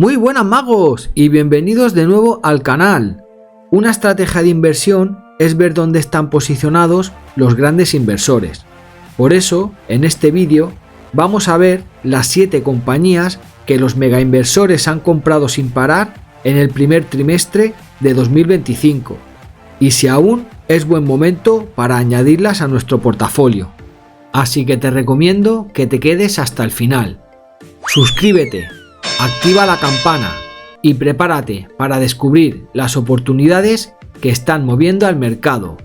Muy buenas magos y bienvenidos de nuevo al canal. Una estrategia de inversión es ver dónde están posicionados los grandes inversores. Por eso, en este vídeo vamos a ver las 7 compañías que los mega inversores han comprado sin parar en el primer trimestre de 2025 y si aún es buen momento para añadirlas a nuestro portafolio. Así que te recomiendo que te quedes hasta el final. Suscríbete, activa la campana y prepárate para descubrir las oportunidades que están moviendo al mercado.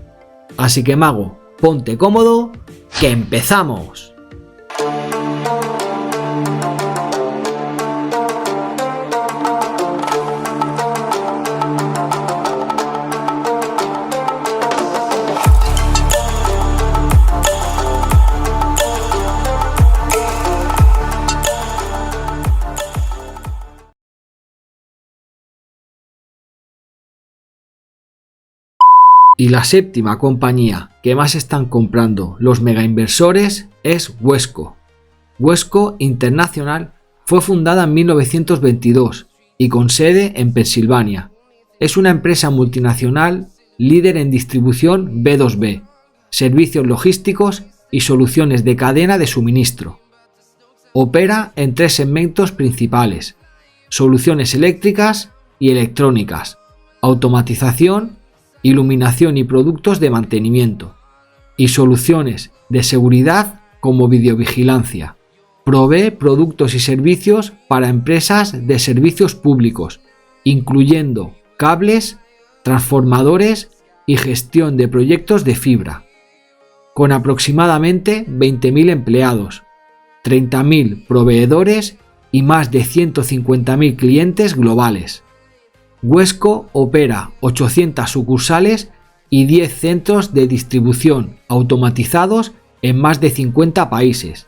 Así que mago, ponte cómodo, que empezamos. Y la séptima compañía que más están comprando los mega inversores es Wesco. Wesco International fue fundada en 1922 y con sede en Pensilvania. Es una empresa multinacional líder en distribución B2B, servicios logísticos y soluciones de cadena de suministro. Opera en 3 segmentos principales: soluciones eléctricas y electrónicas, automatización, iluminación y productos de mantenimiento, y soluciones de seguridad como videovigilancia. Provee productos y servicios para empresas de servicios públicos, incluyendo cables, transformadores y gestión de proyectos de fibra. Con aproximadamente 20.000 empleados, 30.000 proveedores y más de 150.000 clientes globales. Wesco opera 800 sucursales y 10 centros de distribución automatizados en más de 50 países.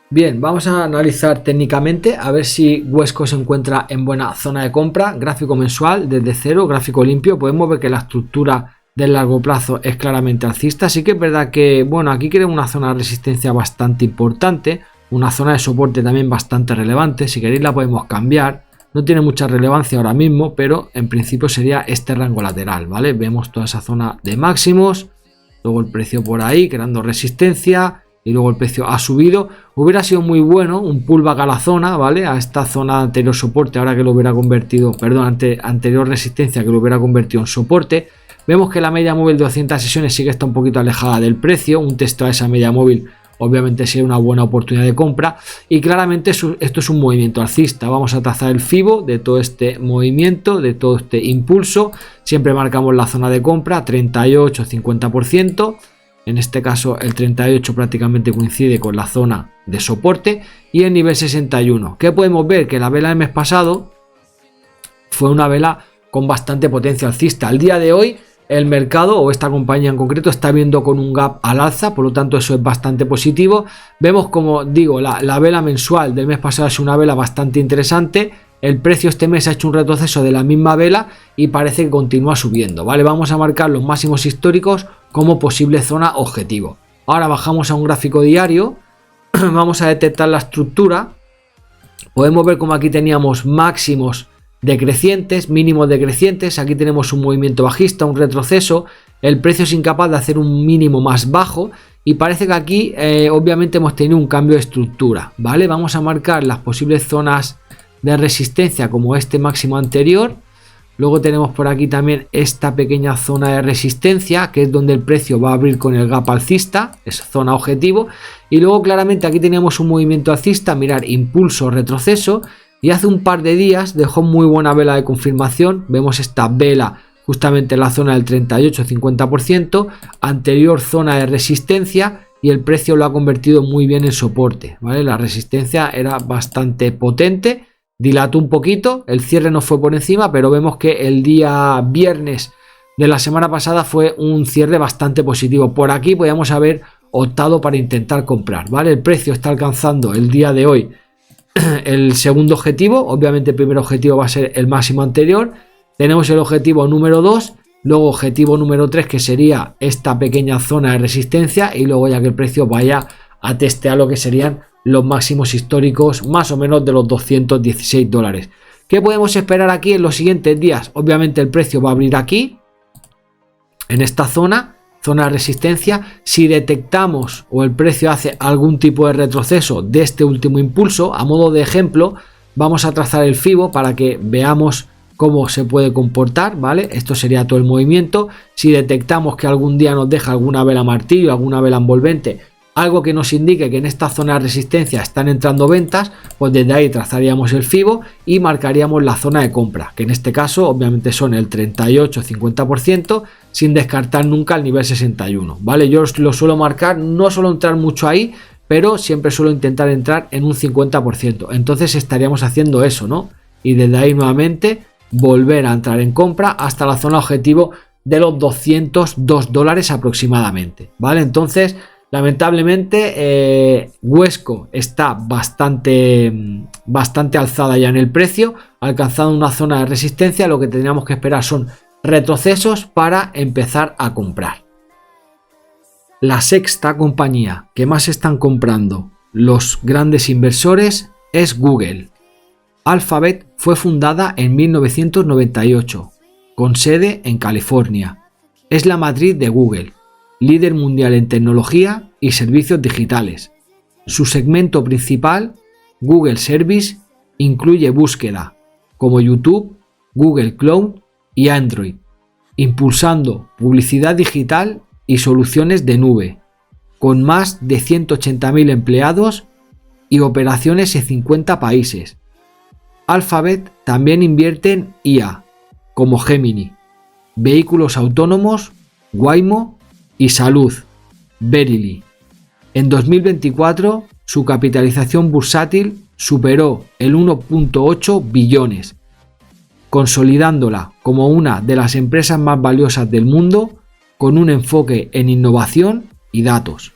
Bien, vamos a analizar técnicamente a ver si Wesco se encuentra en buena zona de compra. Gráfico mensual desde cero, gráfico limpio. Podemos ver que la estructura del largo plazo es claramente alcista. Así que es verdad que, bueno, aquí queremos una zona de resistencia bastante importante, una zona de soporte también bastante relevante. Si queréis la podemos cambiar. No tiene mucha relevancia ahora mismo, pero en principio sería este rango lateral, ¿vale? Vemos toda esa zona de máximos, luego el precio por ahí creando resistencia y luego el precio ha subido. Hubiera sido muy bueno un pullback a la zona, ¿vale? A esta zona de anterior soporte, ahora que lo hubiera convertido, perdón, anterior resistencia que lo hubiera convertido en soporte. Vemos que la media móvil de 200 sesiones sí que está un poquito alejada del precio, un testeo a esa media móvil obviamente sería una buena oportunidad de compra y claramente esto es un movimiento alcista. Vamos a trazar el FIBO de todo este movimiento, de todo este impulso. Siempre marcamos la zona de compra 38-50%. En este caso el 38 prácticamente coincide con la zona de soporte y el nivel 61. ¿Qué podemos ver? Que la vela del mes pasado fue una vela con bastante potencia alcista. Al día de hoy el mercado o esta compañía en concreto está viendo con un gap al alza, por lo tanto eso es bastante positivo. Vemos, como digo, la vela mensual del mes pasado es una vela bastante interesante. El precio este mes ha hecho un retroceso de la misma vela y parece que continúa subiendo, ¿vale? Vamos a marcar los máximos históricos como posible zona objetivo. Ahora bajamos a un gráfico diario, vamos a detectar la estructura. Podemos ver como aquí teníamos máximos decrecientes, mínimos decrecientes. Aquí tenemos un movimiento bajista, un retroceso. El precio es incapaz de hacer un mínimo más bajo y parece que aquí obviamente hemos tenido un cambio de estructura, ¿vale? Vamos a marcar las posibles zonas de resistencia como este máximo anterior. Luego tenemos por aquí también esta pequeña zona de resistencia, que es donde el precio va a abrir con el gap alcista, es zona objetivo. Y luego claramente aquí teníamos un movimiento alcista, mirar, impulso, retroceso. Y hace un par de días dejó muy buena vela de confirmación. Vemos esta vela justamente en la zona del 38-50%, anterior zona de resistencia, y el precio lo ha convertido muy bien en soporte, ¿vale? La resistencia era bastante potente, dilató un poquito, el cierre no fue por encima, pero vemos que el día viernes de la semana pasada fue un cierre bastante positivo. Por aquí podríamos haber optado para intentar comprar, ¿vale? El precio está alcanzando el día de hoy el segundo objetivo. Obviamente el primer objetivo va a ser el máximo anterior. Tenemos el objetivo número 2, luego objetivo número 3, que sería esta pequeña zona de resistencia, y luego ya que el precio vaya a testear lo que serían los máximos históricos más o menos de los $216. ¿Qué podemos esperar aquí en los siguientes días? Obviamente el precio va a abrir aquí, en esta zona de resistencia. Si detectamos o el precio hace algún tipo de retroceso de este último impulso, a modo de ejemplo, vamos a trazar el FIBO para que veamos cómo se puede comportar, ¿vale? Esto sería todo el movimiento. Si detectamos que algún día nos deja alguna vela martillo, alguna vela envolvente, algo que nos indique que en esta zona de resistencia están entrando ventas, pues desde ahí trazaríamos el FIBO y marcaríamos la zona de compra, que en este caso obviamente son el 38-50%, sin descartar nunca el nivel 61, ¿vale? Yo lo suelo marcar, no suelo entrar mucho ahí, pero siempre suelo intentar entrar en un 50%. Entonces estaríamos haciendo eso, ¿no? Y desde ahí nuevamente volver a entrar en compra hasta la zona objetivo de los $202 aproximadamente, ¿vale? Entonces, lamentablemente, Wesco está bastante alzada ya en el precio, alcanzando una zona de resistencia. Lo que tendríamos que esperar son retrocesos para empezar a comprar. La sexta compañía que más están comprando los grandes inversores es Google. Alphabet fue fundada en 1998, con sede en California. Es la matriz de Google, líder mundial en tecnología y servicios digitales. Su segmento principal, Google Service, incluye búsqueda, como YouTube, Google Cloud y Android, impulsando publicidad digital y soluciones de nube, con más de 180.000 empleados y operaciones en 50 países. Alphabet también invierte en IA, como Gemini, vehículos autónomos, Waymo y salud, Verily. En 2024, su capitalización bursátil superó el 1.8 billones, consolidándola como una de las empresas más valiosas del mundo, con un enfoque en innovación y datos.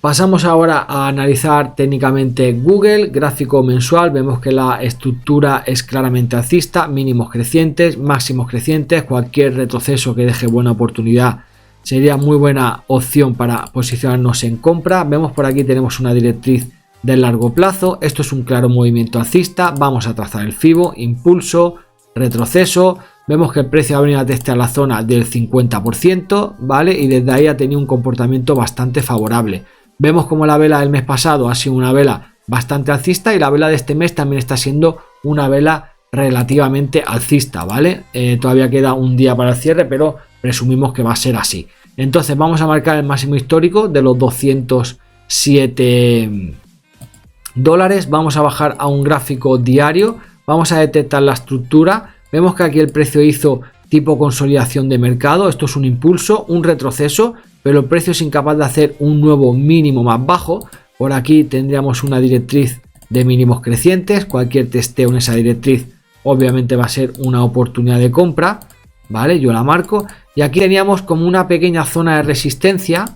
Pasamos ahora a analizar técnicamente Google, gráfico mensual. Vemos que la estructura es claramente alcista, mínimos crecientes, máximos crecientes. Cualquier retroceso que deje buena oportunidad sería muy buena opción para posicionarnos en compra. Vemos por aquí tenemos una directriz de largo plazo. Esto es un claro movimiento alcista. Vamos a trazar el FIBO, impulso, retroceso. Vemos que el precio ha venido a testear la zona del 50%, ¿vale? Y desde ahí ha tenido un comportamiento bastante favorable. Vemos como la vela del mes pasado ha sido una vela bastante alcista y la vela de este mes también está siendo una vela relativamente alcista, ¿vale? Todavía queda un día para el cierre, pero presumimos que va a ser así. Entonces vamos a marcar el máximo histórico de los $207. Vamos a bajar a un gráfico diario, vamos a detectar la estructura. Vemos que aquí el precio hizo tipo consolidación de mercado. Esto es un impulso, un retroceso, pero el precio es incapaz de hacer un nuevo mínimo más bajo. Por aquí tendríamos una directriz de mínimos crecientes. Cualquier testeo en esa directriz obviamente va a ser una oportunidad de compra, ¿vale? Yo la marco. Y aquí teníamos como una pequeña zona de resistencia.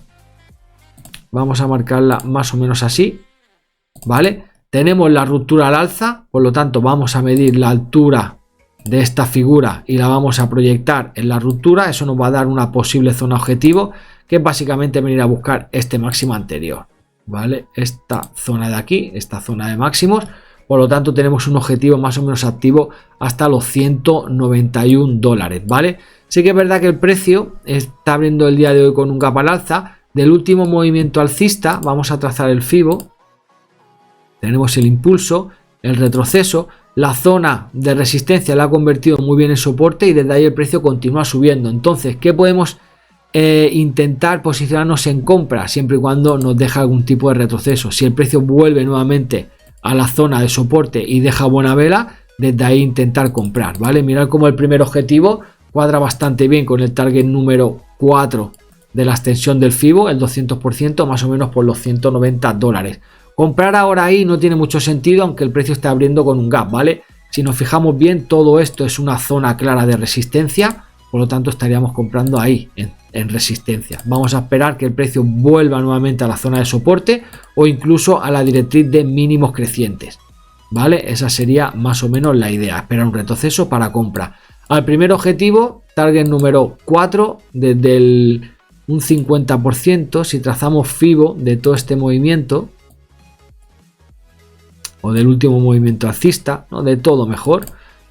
Vamos a marcarla más o menos así, ¿vale? Tenemos la ruptura al alza, por lo tanto vamos a medir la altura de esta figura y la vamos a proyectar en la ruptura. Eso nos va a dar una posible zona objetivo, que es básicamente venir a buscar este máximo anterior, ¿vale? Esta zona de aquí, esta zona de máximos. Por lo tanto tenemos un objetivo más o menos activo hasta los $191, ¿vale? Sí que es verdad que el precio está abriendo el día de hoy con un gap al alza. Del último movimiento alcista vamos a trazar el FIBO. Tenemos el impulso, el retroceso. La zona de resistencia la ha convertido muy bien en soporte y desde ahí el precio continúa subiendo. Entonces, ¿qué podemos intentar posicionarnos en compra? Siempre y cuando nos deja algún tipo de retroceso. Si el precio vuelve nuevamente a la zona de soporte y deja buena vela, desde ahí intentar comprar, ¿vale? Mirad cómo el primer objetivo cuadra bastante bien con el target número 4 de la extensión del FIBO, el 200%, más o menos por los $190. Comprar ahora ahí no tiene mucho sentido, aunque el precio esté abriendo con un gap, ¿vale? Si nos fijamos bien, todo esto es una zona clara de resistencia, por lo tanto estaríamos comprando ahí, en resistencia. Vamos a esperar que el precio vuelva nuevamente a la zona de soporte o incluso a la directriz de mínimos crecientes, ¿vale? Esa sería más o menos la idea, esperar un retroceso para compra. Al primer objetivo, target número 4, desde un 50%, si trazamos FIBO de todo este movimiento, o del último movimiento alcista, ¿no? De todo mejor,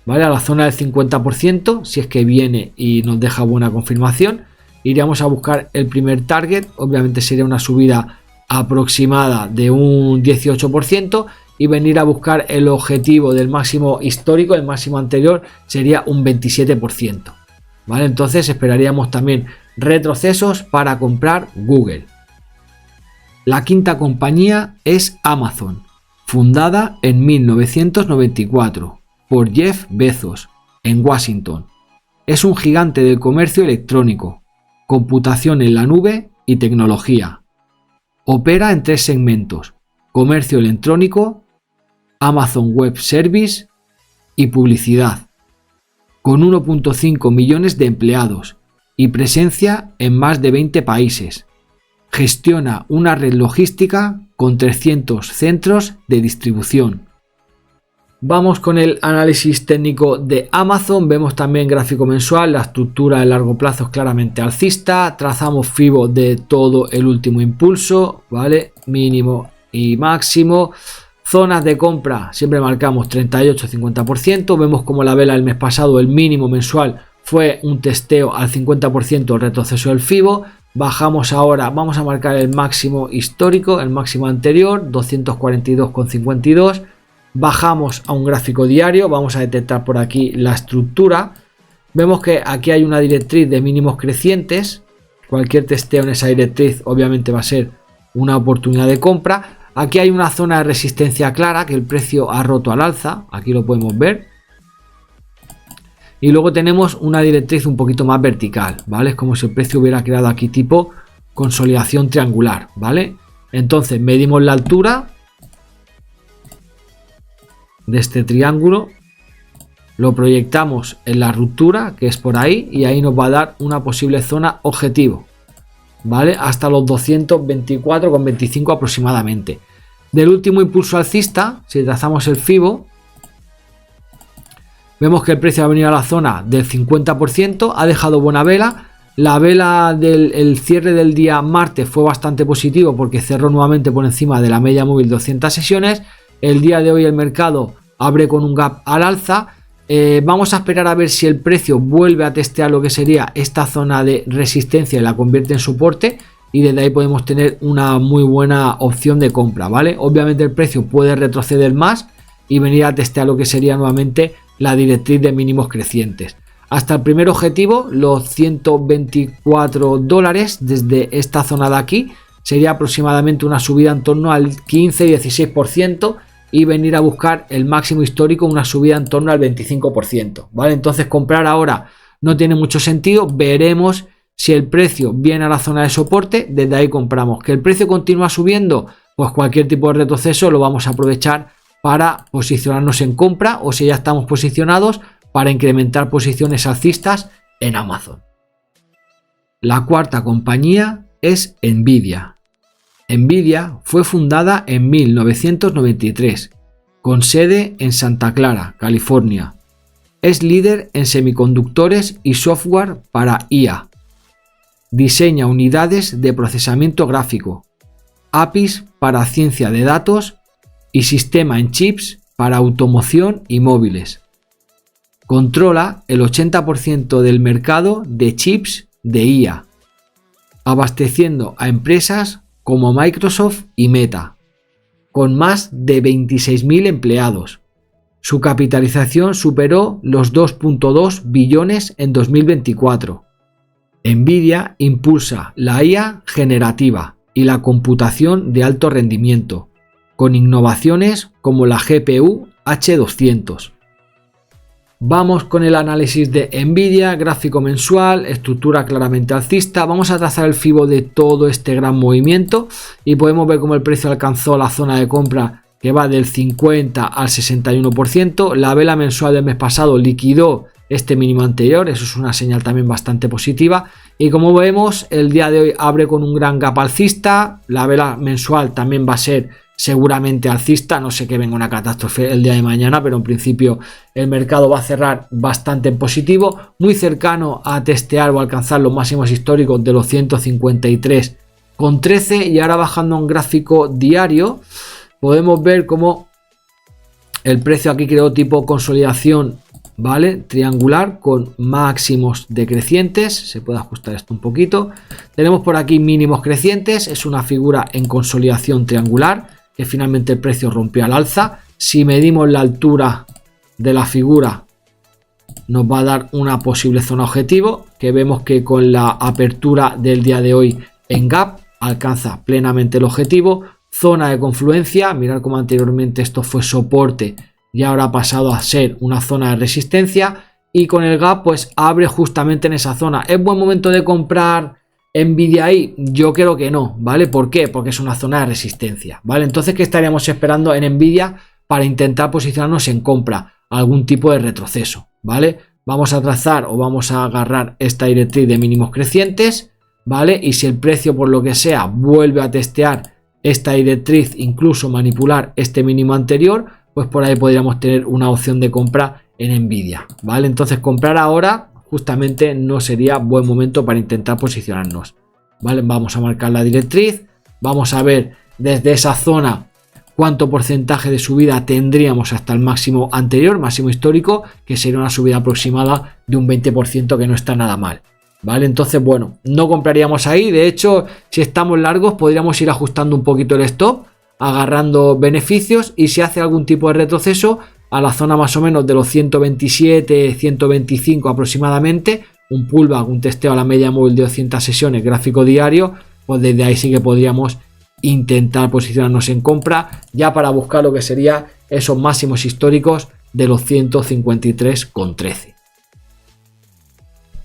¿vale? A la zona del 50%, si es que viene y nos deja buena confirmación, iríamos a buscar el primer target, obviamente sería una subida aproximada de un 18%, y venir a buscar el objetivo del máximo histórico, el máximo anterior sería un 27%, ¿vale? Entonces esperaríamos también retrocesos para comprar Google. La quinta compañía es Amazon, fundada en 1994 por Jeff Bezos en Washington. Es un gigante del comercio electrónico, computación en la nube y tecnología. Opera en 3 segmentos: comercio electrónico, Amazon Web Service y publicidad, con 1.5 millones de empleados y presencia en más de 20 países. Gestiona una red logística con 300 centros de distribución. Vamos con el análisis técnico de Amazon. Vemos también gráfico mensual, la estructura de largo plazo es claramente alcista. Trazamos FIBO de todo el último impulso, ¿vale? Mínimo y máximo. Zonas de compra, siempre marcamos 38-50%. Vemos como la vela del mes pasado, el mínimo mensual, fue un testeo al 50% el retroceso del FIBO. Bajamos ahora, vamos a marcar el máximo histórico, el máximo anterior, 242,52. Bajamos a un gráfico diario, vamos a detectar por aquí la estructura. Vemos que aquí hay una directriz de mínimos crecientes. Cualquier testeo en esa directriz obviamente va a ser una oportunidad de compra. Aquí hay una zona de resistencia clara que el precio ha roto al alza, aquí lo podemos ver. Y luego tenemos una directriz un poquito más vertical, ¿vale? Es como si el precio hubiera creado aquí tipo consolidación triangular, ¿vale? Entonces medimos la altura de este triángulo, lo proyectamos en la ruptura, que es por ahí, y ahí nos va a dar una posible zona objetivo, ¿vale? Hasta los 224,25 aproximadamente. Del último impulso alcista, si trazamos el FIBO, vemos que el precio ha venido a la zona del 50%, ha dejado buena vela. La vela del cierre del día martes fue bastante positivo porque cerró nuevamente por encima de la media móvil 200 sesiones. El día de hoy el mercado abre con un gap al alza. Vamos a esperar a ver si el precio vuelve a testear lo que sería esta zona de resistencia y la convierte en soporte, y desde ahí podemos tener una muy buena opción de compra, ¿vale? Obviamente el precio puede retroceder más y venir a testear lo que sería nuevamente la directriz de mínimos crecientes. Hasta el primer objetivo, los 124 dólares desde esta zona de aquí, sería aproximadamente una subida en torno al 15-16%, y venir a buscar el máximo histórico, una subida en torno al 25%, ¿vale? Entonces comprar ahora no tiene mucho sentido. Veremos si el precio viene a la zona de soporte, desde ahí compramos. Que el precio continúa subiendo, pues cualquier tipo de retroceso lo vamos a aprovechar para posicionarnos en compra, o si ya estamos posicionados, para incrementar posiciones alcistas en Amazon. La cuarta compañía es Nvidia. Nvidia fue fundada en 1993, con sede en Santa Clara, California. Es líder en semiconductores y software para IA. Diseña unidades de procesamiento gráfico, APIs para ciencia de datos y sistema en chips para automoción y móviles. Controla el 80% del mercado de chips de IA, abasteciendo a empresas como Microsoft y Meta, con más de 26.000 empleados. Su capitalización superó los 2.2 billones en 2024. Nvidia impulsa la IA generativa y la computación de alto rendimiento, con innovaciones como la GPU H200. Vamos con el análisis de Nvidia, gráfico mensual, estructura claramente alcista. Vamos a trazar el FIBO de todo este gran movimiento y podemos ver cómo el precio alcanzó la zona de compra que va del 50 al 61%. La vela mensual del mes pasado liquidó este mínimo anterior, eso es una señal también bastante positiva. Y como vemos, el día de hoy abre con un gran gap alcista. La vela mensual también va a ser seguramente alcista, no sé que venga una catástrofe el día de mañana, pero en principio el mercado va a cerrar bastante en positivo, muy cercano a testear o alcanzar los máximos históricos de los 153,13. Y ahora bajando a un gráfico diario podemos ver cómo El precio aquí creó tipo consolidación, ¿vale? Triangular con máximos decrecientes. Se puede ajustar esto un poquito. Tenemos por aquí mínimos crecientes. Es una figura en consolidación triangular que finalmente el precio rompió al alza. Si medimos la altura de la figura, nos va a dar una posible zona objetivo, que vemos que con la apertura del día de hoy en gap alcanza plenamente el objetivo. Zona de confluencia, mirad como anteriormente esto fue soporte y ahora ha pasado a ser una zona de resistencia, y con el gap pues abre justamente en esa zona. ¿Es buen momento de comprar Nvidia ahí? Yo creo que no, ¿vale? ¿Por qué? Porque es una zona de resistencia, ¿vale? Entonces, ¿qué estaríamos esperando en Nvidia para intentar posicionarnos en compra? Algún tipo de retroceso, ¿vale? Vamos a trazar o vamos a agarrar esta directriz de mínimos crecientes, ¿vale? Y si el precio por lo que sea vuelve a testear esta directriz, incluso manipular este mínimo anterior, pues por ahí podríamos tener una opción de compra en Nvidia, ¿vale? Entonces comprar ahora justamente no sería buen momento para intentar posicionarnos, ¿vale? Vamos a marcar la directriz, vamos a ver desde esa zona cuánto porcentaje de subida tendríamos hasta el máximo anterior, máximo histórico, que sería una subida aproximada de un 20%, que no está nada mal, ¿vale? Entonces, bueno, no compraríamos ahí. De hecho, si estamos largos podríamos ir ajustando un poquito el stop, agarrando beneficios, y si hace algún tipo de retroceso a la zona más o menos de los 127, 125 aproximadamente, un pullback, un testeo a la media móvil de 200 sesiones gráfico diario, pues desde ahí sí que podríamos intentar posicionarnos en compra, ya para buscar lo que sería esos máximos históricos de los 153,13.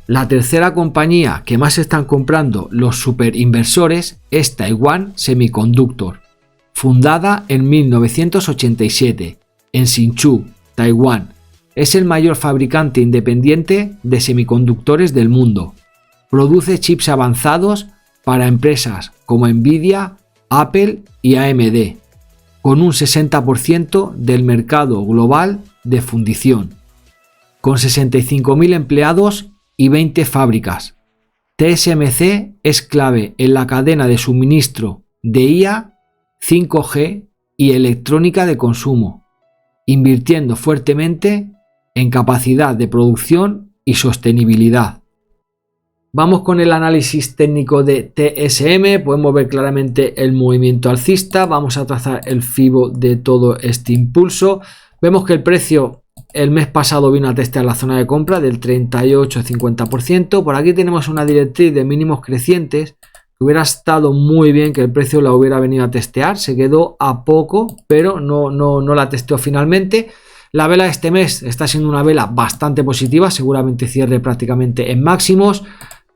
La tercera compañía que más están comprando los superinversores es Taiwan Semiconductor, fundada en 1987 en Hsinchu, Taiwán. Es el mayor fabricante independiente de semiconductores del mundo. Produce chips avanzados para empresas como Nvidia, Apple y AMD, con un 60% del mercado global de fundición, con 65.000 empleados y 20 fábricas. TSMC es clave en la cadena de suministro de IA, 5G y electrónica de consumo, invirtiendo fuertemente en capacidad de producción y sostenibilidad. Vamos con el análisis técnico de TSM. Podemos ver claramente el movimiento alcista. Vamos a trazar el FIBO de todo este impulso. Vemos que el precio el mes pasado vino a testear la zona de compra del 38-50%. Por aquí tenemos una directriz de mínimos crecientes que hubiera estado muy bien que el precio la hubiera venido a testear. Se quedó a poco, pero no la testeó finalmente. La vela de este mes está siendo una vela bastante positiva, seguramente cierre prácticamente en máximos,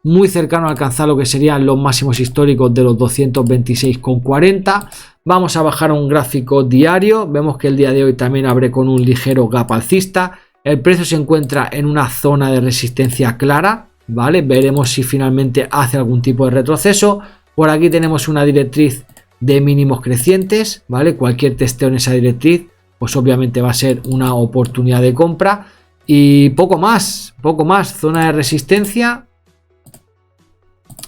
muy cercano a alcanzar lo que serían los máximos históricos de los 226,40. Vamos a bajar a un gráfico diario. Vemos que el día de hoy también abre con un ligero gap alcista. El precio se encuentra en una zona de resistencia clara, ¿vale? Veremos si finalmente hace algún tipo de retroceso. Por aquí tenemos una directriz de mínimos crecientes, ¿vale? Cualquier testeo en esa directriz, pues obviamente va a ser una oportunidad de compra. Y poco más. Zona de resistencia.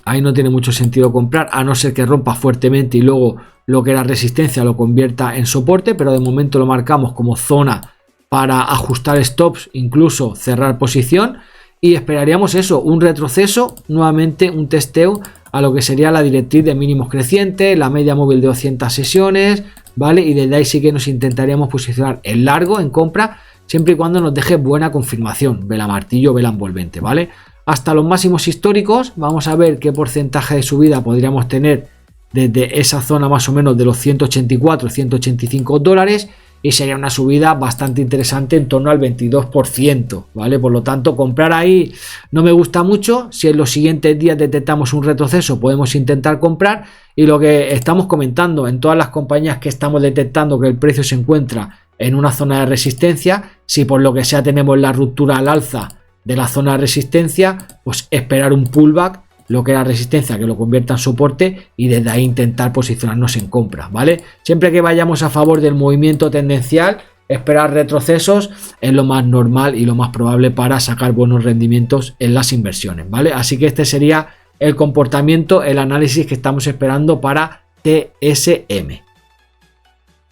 Ahí no tiene mucho sentido comprar, a no ser que rompa fuertemente y luego lo que era resistencia lo convierta en soporte, pero de momento lo marcamos como zona para ajustar stops, incluso cerrar posición, y esperaríamos eso, un retroceso, nuevamente un testeo a lo que sería la directriz de mínimos crecientes, la media móvil de 200 sesiones, ¿vale? Y desde ahí sí que nos intentaríamos posicionar en largo, en compra, siempre y cuando nos deje buena confirmación, vela martillo, vela envolvente, ¿vale? Hasta los máximos históricos, vamos a ver qué porcentaje de subida podríamos tener desde esa zona más o menos de los 184, 185 dólares, y sería una subida bastante interesante en torno al 22%, ¿vale? Por lo tanto, comprar ahí no me gusta mucho. Si en los siguientes días detectamos un retroceso, podemos intentar comprar, y lo que estamos comentando en todas las compañías que estamos detectando que el precio se encuentra en una zona de resistencia, si por lo que sea tenemos la ruptura al alza de la zona de resistencia, pues esperar un pullback, lo que era resistencia, que lo convierta en soporte, y desde ahí intentar posicionarnos en compra, ¿vale? Siempre que vayamos a favor del movimiento tendencial, esperar retrocesos es lo más normal y lo más probable para sacar buenos rendimientos en las inversiones, ¿vale? Así que este sería el comportamiento, el análisis que estamos esperando para TSM.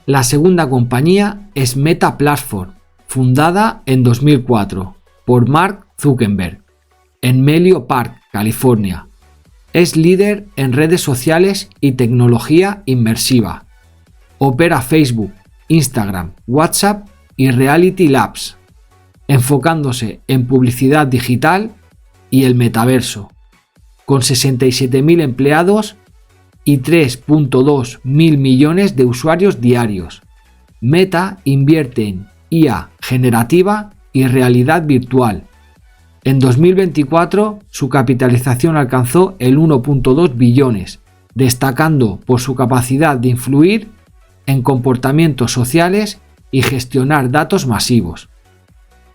La segunda compañía es Meta Platforms, fundada en 2004 por Mark Zuckerberg en Menlo Park, California. Es líder en redes sociales y tecnología inmersiva. Opera Facebook, Instagram, WhatsApp y Reality Labs, enfocándose en publicidad digital y el metaverso, con 67.000 empleados y 3.2 mil millones de usuarios diarios. Meta invierte en IA generativa y realidad virtual. En 2024 su capitalización alcanzó el 1.2 billones, destacando por su capacidad de influir en comportamientos sociales y gestionar datos masivos.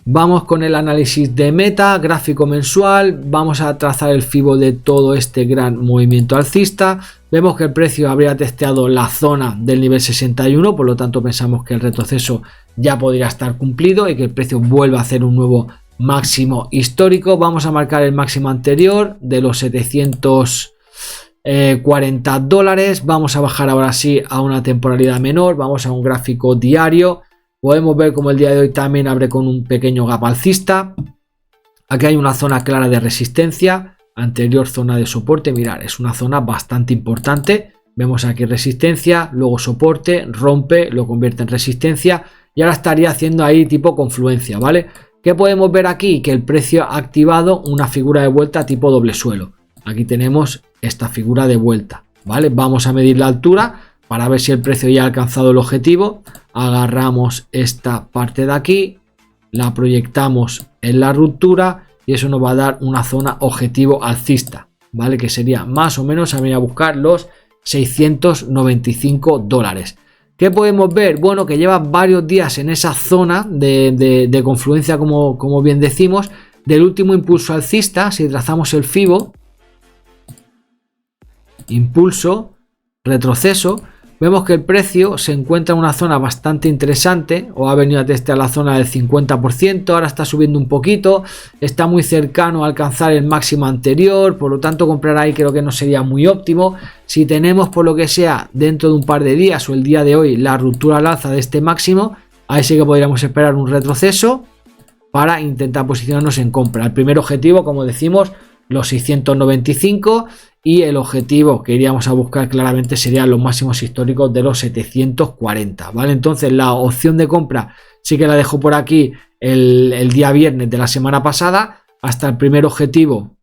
Vamos con el análisis de Meta, gráfico mensual, vamos a trazar el FIBO de todo este gran movimiento alcista. Vemos que el precio habría testeado la zona del nivel 61, por lo tanto pensamos que el retroceso ya podría estar cumplido y que el precio vuelva a hacer un nuevo máximo histórico. Vamos a marcar el máximo anterior de los 740 dólares. Vamos a bajar ahora sí a una temporalidad menor, vamos a un gráfico diario. Podemos ver como el día de hoy también abre con un pequeño gap alcista. Aquí hay una zona clara de resistencia, anterior zona de soporte. Mirad, es una zona bastante importante. Vemos aquí resistencia, luego soporte, rompe, lo convierte en resistencia y ahora estaría haciendo ahí tipo confluencia, ¿vale? ¿Qué podemos ver aquí? Que el precio ha activado una figura de vuelta tipo doble suelo. Aquí tenemos esta figura de vuelta, ¿vale? Vamos a medir la altura para ver si el precio ya ha alcanzado el objetivo. Agarramos esta parte de aquí, la proyectamos en la ruptura y eso nos va a dar una zona objetivo alcista, ¿vale? Que sería más o menos a venir a buscar los 695 dólares. ¿Qué podemos ver? Bueno, que lleva varios días en esa zona de confluencia, como bien decimos, del último impulso alcista. Si trazamos el FIBO, impulso, retroceso, vemos que el precio se encuentra en una zona bastante interesante, o ha venido a testear la zona del 50%, ahora está subiendo un poquito, está muy cercano a alcanzar el máximo anterior, por lo tanto comprar ahí creo que no sería muy óptimo. Si tenemos por lo que sea dentro de un par de días o el día de hoy la ruptura al alza de este máximo, ahí sí que podríamos esperar un retroceso para intentar posicionarnos en compra. El primer objetivo, como decimos, los 695, y el objetivo que iríamos a buscar claramente serían los máximos históricos de los 740, ¿vale? Entonces la opción de compra sí que la dejo por aquí el día viernes de la semana pasada. Hasta el primer objetivo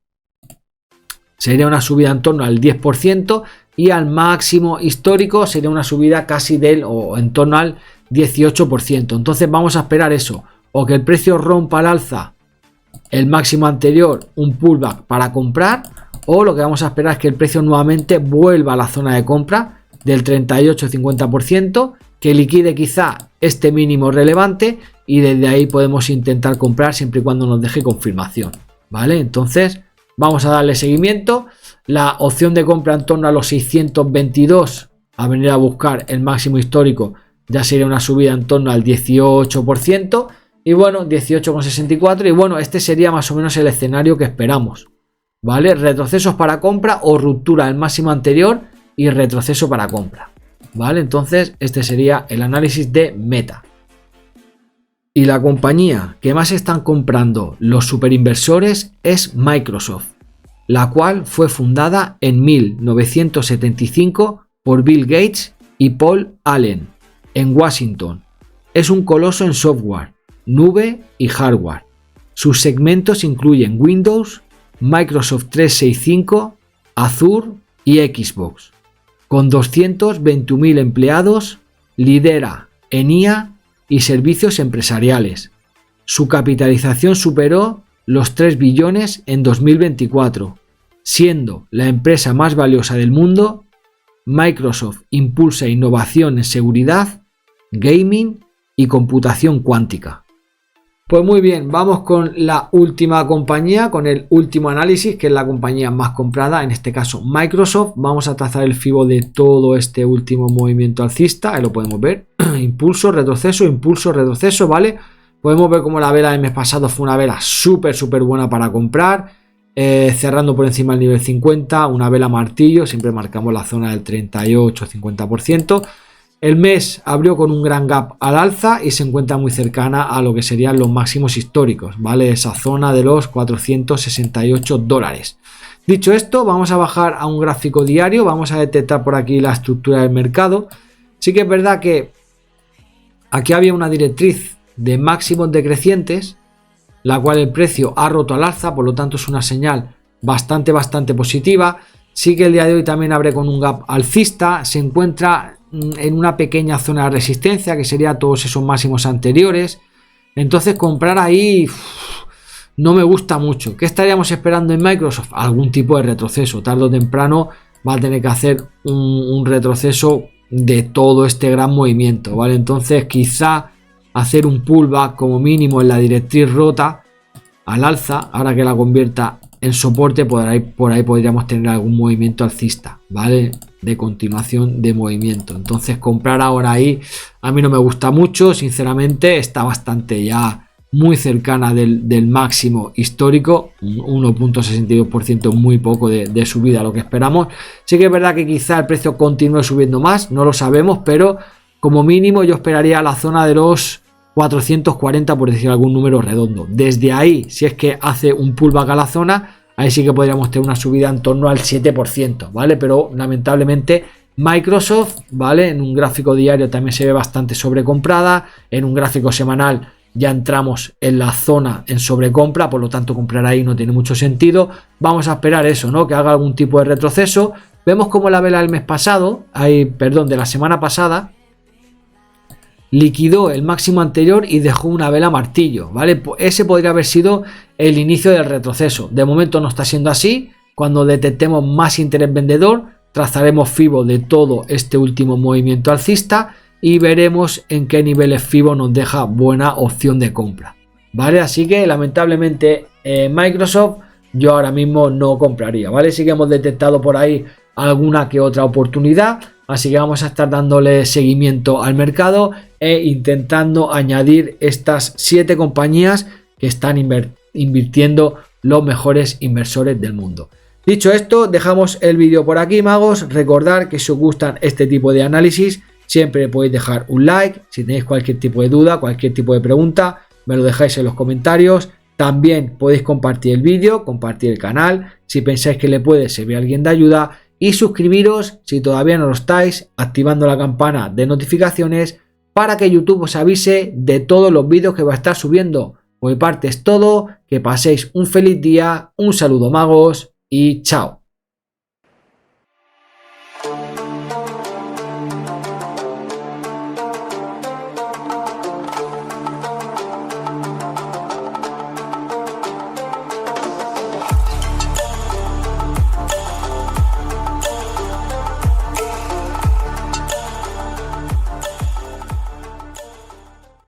sería una subida en torno al 10% y al máximo histórico sería una subida casi o en torno al 18%. Entonces vamos a esperar eso, o que el precio rompa al alza el máximo anterior, un pullback para comprar, o lo que vamos a esperar es que el precio nuevamente vuelva a la zona de compra del 38-50%, que liquide quizá este mínimo relevante y desde ahí podemos intentar comprar siempre y cuando nos deje confirmación, ¿vale? Entonces vamos a darle seguimiento. La opción de compra en torno a los 622, a venir a buscar el máximo histórico, ya sería una subida en torno al 18%. Y bueno, 18,64, y bueno, este sería más o menos el escenario que esperamos, ¿vale? Retrocesos para compra o ruptura del máximo anterior y retroceso para compra, ¿vale? Entonces este sería el análisis de Meta. Y la compañía que más están comprando los superinversores es Microsoft, la cual fue fundada en 1975 por Bill Gates y Paul Allen en Washington. Es un coloso en software, nube y hardware. Sus segmentos incluyen Windows, Microsoft 365, Azure y Xbox. Con 221.000 empleados, lidera en IA y servicios empresariales. Su capitalización superó los 3 billones en 2024, siendo la empresa más valiosa del mundo. Microsoft impulsa innovación en seguridad, gaming y computación cuántica. Pues muy bien, vamos con la última compañía, con el último análisis, que es la compañía más comprada, en este caso Microsoft. Vamos a trazar el FIBO de todo este último movimiento alcista, ahí lo podemos ver, impulso, retroceso, ¿vale? Podemos ver como la vela del mes pasado fue una vela súper buena para comprar, cerrando por encima del nivel 50, una vela martillo, siempre marcamos la zona del 38-50%. El mes abrió con un gran gap al alza y se encuentra muy cercana a lo que serían los máximos históricos, ¿vale? Esa zona de los 468 dólares. Dicho esto, vamos a bajar a un gráfico diario, vamos a detectar por aquí la estructura del mercado. Sí que es verdad que aquí había una directriz de máximos decrecientes, la cual el precio ha roto al alza, por lo tanto es una señal bastante positiva. Sí que el día de hoy también abre con un gap alcista, se encuentra en una pequeña zona de resistencia que sería todos esos máximos anteriores. Entonces comprar ahí no me gusta mucho. ¿Qué estaríamos esperando en Microsoft? Algún tipo de retroceso. Tarde o temprano va a tener que hacer un retroceso de todo este gran movimiento, ¿vale? Entonces quizá hacer un pullback como mínimo en la directriz rota al alza, ahora que la convierta en soporte, por ahí podríamos tener algún movimiento alcista, ¿vale? De continuación de movimiento. Entonces comprar ahora ahí a mí no me gusta mucho, sinceramente está bastante ya muy cercana del máximo histórico, 1.62%, muy poco de subida a lo que esperamos. Sí que es verdad que quizá el precio continúe subiendo más, no lo sabemos, pero como mínimo yo esperaría la zona de los 440, por decir algún número redondo. Desde ahí, si es que hace un pullback a la zona, ahí sí que podríamos tener una subida en torno al 7%, ¿vale? Pero lamentablemente Microsoft, ¿vale? En un gráfico diario también se ve bastante sobrecomprada, en un gráfico semanal ya entramos en la zona en sobrecompra, por lo tanto comprar ahí no tiene mucho sentido. Vamos a esperar eso, ¿no? Que haga algún tipo de retroceso. Vemos como la vela del mes pasado, de la semana pasada, liquidó el máximo anterior y dejó una vela martillo, ¿vale? Ese podría haber sido el inicio del retroceso. De momento no está siendo así. Cuando detectemos más interés vendedor, trazaremos FIBO de todo este último movimiento alcista y veremos en qué niveles FIBO nos deja buena opción de compra, ¿vale? Así que lamentablemente Microsoft yo ahora mismo no compraría, ¿vale? Sí que hemos detectado por ahí alguna que otra oportunidad, así que vamos a estar dándole seguimiento al mercado e intentando añadir estas 7 compañías que están invirtiendo los mejores inversores del mundo. Dicho esto, dejamos el vídeo por aquí, magos. Recordad que si os gustan este tipo de análisis, siempre podéis dejar un like. Si tenéis cualquier tipo de duda, cualquier tipo de pregunta, me lo dejáis en los comentarios. También podéis compartir el vídeo, compartir el canal si pensáis que le puede servir a alguien de ayuda, y suscribiros si todavía no lo estáis, activando la campana de notificaciones para que YouTube os avise de todos los vídeos que va a estar subiendo. Por mi parte es todo, que paséis un feliz día, un saludo, magos, y chao.